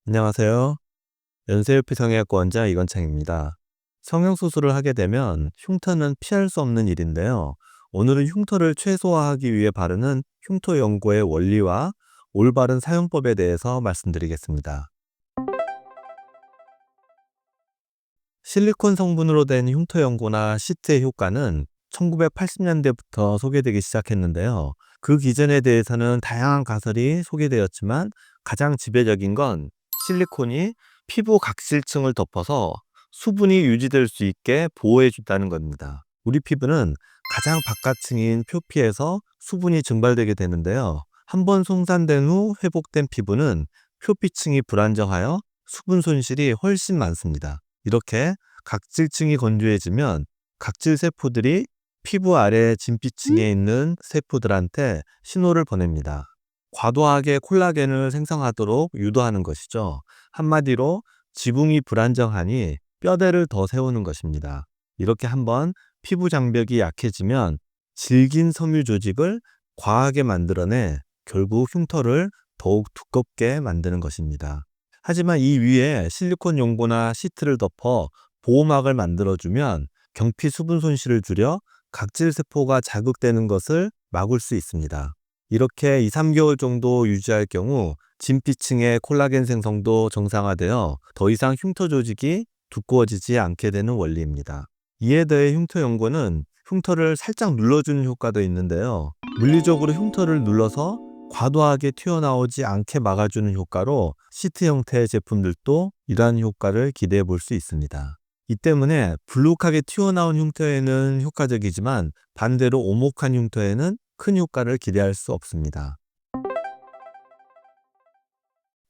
안녕하세요. 연세협회 성형외과 원장 이건창입니다. 성형수술을 하게 되면 흉터는 피할 수 없는 일인데요. 오늘은 흉터를 최소화하기 위해 바르는 흉터 연고의 원리와 올바른 사용법에 대해서 말씀드리겠습니다. 실리콘 성분으로 된 흉터 연고나 시트의 효과는 1980년대부터 소개되기 시작했는데요. 그 기전에 대해서는 다양한 가설이 소개되었지만 가장 지배적인 건 실리콘이 피부 각질층을 덮어서 수분이 유지될 수 있게 보호해 준다는 겁니다. 우리 피부는 가장 바깥층인 표피에서 수분이 증발되게 되는데요. 한번 손상된 후 회복된 피부는 표피층이 불안정하여 수분 손실이 훨씬 많습니다. 이렇게 각질층이 건조해지면 각질 세포들이 피부 아래 진피층에 있는 세포들한테 신호를 보냅니다. 과도하게 콜라겐을 생성하도록 유도하는 것이죠. 한마디로 지붕이 불안정하니 뼈대를 더 세우는 것입니다. 이렇게 한번 피부 장벽이 약해지면 질긴 섬유 조직을 과하게 만들어내 결국 흉터를 더욱 두껍게 만드는 것입니다. 하지만 이 위에 실리콘 용고나 시트를 덮어 보호막을 만들어주면 경피 수분 손실을 줄여 각질 세포가 자극되는 것을 막을 수 있습니다. 이렇게 2~3개월 정도 유지할 경우 진피층의 콜라겐 생성도 정상화되어 더 이상 흉터 조직이 두꺼워지지 않게 되는 원리입니다. 이에 더해 흉터 연고는 흉터를 살짝 눌러주는 효과도 있는데요. 물리적으로 흉터를 눌러서 과도하게 튀어나오지 않게 막아주는 효과로 시트 형태의 제품들도 이러한 효과를 기대해 볼 수 있습니다. 이 때문에 불룩하게 튀어나온 흉터에는 효과적이지만 반대로 오목한 흉터에는 큰 효과를 기대할 수 없습니다.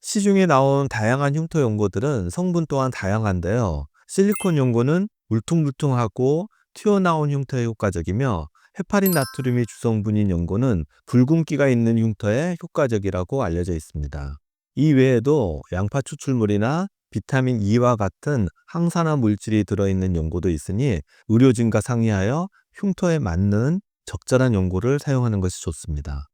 시중에 나온 다양한 흉터 연고들은 성분 또한 다양한데요. 실리콘 연고는 울퉁불퉁하고 튀어나온 흉터에 효과적이며 헤파린 나트륨이 주성분인 연고는 붉은기가 있는 흉터에 효과적이라고 알려져 있습니다. 이 외에도 양파 추출물이나 비타민 E와 같은 항산화 물질이 들어있는 연고도 있으니 의료진과 상의하여 흉터에 맞는 적절한 연고를 사용하는 것이 좋습니다.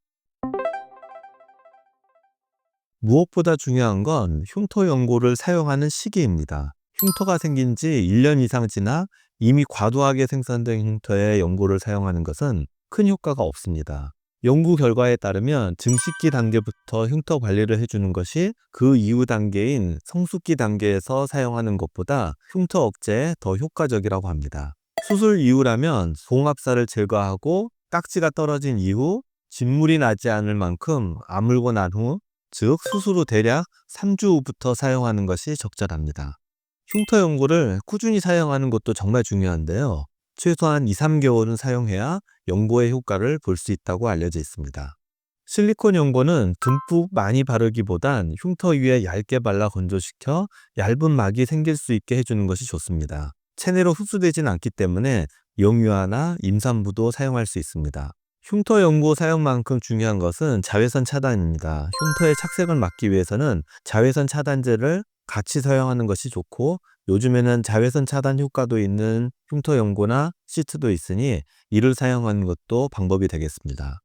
무엇보다 중요한 건 흉터 연고를 사용하는 시기입니다. 흉터가 생긴 지 1년 이상 지나 이미 과도하게 생산된 흉터에 연고를 사용하는 것은 큰 효과가 없습니다. 연구 결과에 따르면 증식기 단계부터 흉터 관리를 해주는 것이 그 이후 단계인 성숙기 단계에서 사용하는 것보다 흉터 억제에 더 효과적이라고 합니다. 수술 이후라면 송압사를 제거하고 딱지가 떨어진 이후 진물이 나지 않을 만큼 아물고 난 후, 즉 수술 후 대략 3주 후부터 사용하는 것이 적절합니다. 흉터 연고를 꾸준히 사용하는 것도 정말 중요한데요. 최소한 2~3개월은 사용해야 연고의 효과를 볼 수 있다고 알려져 있습니다. 실리콘 연고는 듬뿍 많이 바르기보단 흉터 위에 얇게 발라 건조시켜 얇은 막이 생길 수 있게 해주는 것이 좋습니다. 체내로 흡수되진 않기 때문에 영유아나 임산부도 사용할 수 있습니다. 흉터 연고 사용만큼 중요한 것은 자외선 차단입니다. 흉터의 착색을 막기 위해서는 자외선 차단제를 같이 사용하는 것이 좋고 요즘에는 자외선 차단 효과도 있는 흉터 연고나 시트도 있으니 이를 사용하는 것도 방법이 되겠습니다.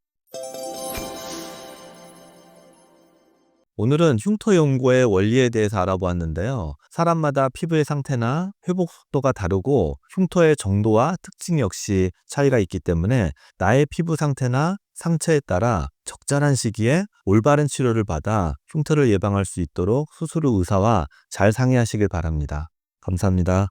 오늘은 흉터 연고의 원리에 대해서 알아보았는데요. 사람마다 피부의 상태나 회복 속도가 다르고 흉터의 정도와 특징 역시 차이가 있기 때문에 나의 피부 상태나 상처에 따라 적절한 시기에 올바른 치료를 받아 흉터를 예방할 수 있도록 수술 후 의사와 잘 상의하시길 바랍니다. 감사합니다.